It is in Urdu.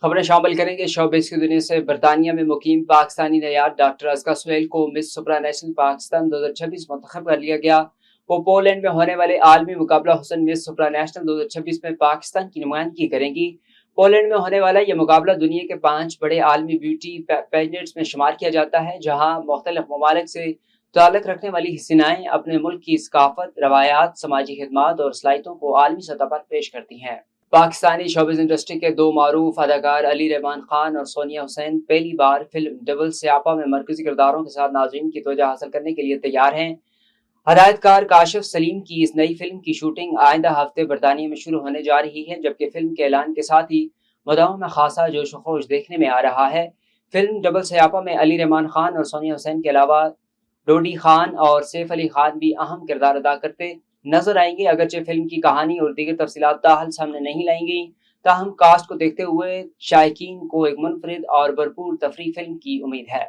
خبریں شامل کریں گے شوبز کی دنیا سے۔ برطانیہ میں مقیم پاکستانی نیاد ڈاکٹر ازکا سہیل کو مس سپرا نیشنل پاکستان 2026 منتخب کر لیا گیا۔ وہ پولینڈ میں ہونے والے عالمی مقابلہ حسن مس سپرا نیشنل 2026 میں پاکستان کی نمائندگی کریں گی۔ پولینڈ میں ہونے والا یہ مقابلہ دنیا کے 5 بڑے عالمی بیوٹی پیجنٹس میں شمار کیا جاتا ہے، جہاں مختلف ممالک سے تعلق رکھنے والی حسینائیں اپنے ملک کی ثقافت، روایات، سماجی خدمات اور صلاحیتوں کو عالمی سطح پر پیش کرتی ہیں۔ پاکستانی شوبز انڈسٹری کے 2 معروف اداکار علی رحمان خان اور سونیا حسین پہلی بار فلم ڈبل سیاپا میں مرکزی کرداروں کے ساتھ ناظرین کی توجہ حاصل کرنے کے لیے تیار ہیں۔ ہدایت کار کاشف سلیم کی اس نئی فلم کی شوٹنگ آئندہ ہفتے برطانیہ میں شروع ہونے جا رہی ہے، جبکہ فلم کے اعلان کے ساتھ ہی مداحوں میں خاصا جوش و خروش دیکھنے میں آ رہا ہے۔ فلم ڈبل سیاپا میں علی رحمان خان اور سونیا حسین کے علاوہ ڈوڈی خان اور سیف علی خان بھی اہم کردار ادا کرتے نظر آئیں گے۔ اگرچہ فلم کی کہانی اور دیگر تفصیلات تاحال سامنے نہیں لائیں گئی، تاہم کاسٹ کو دیکھتے ہوئے شائقین کو ایک منفرد اور بھرپور تفریح فلم کی امید ہے۔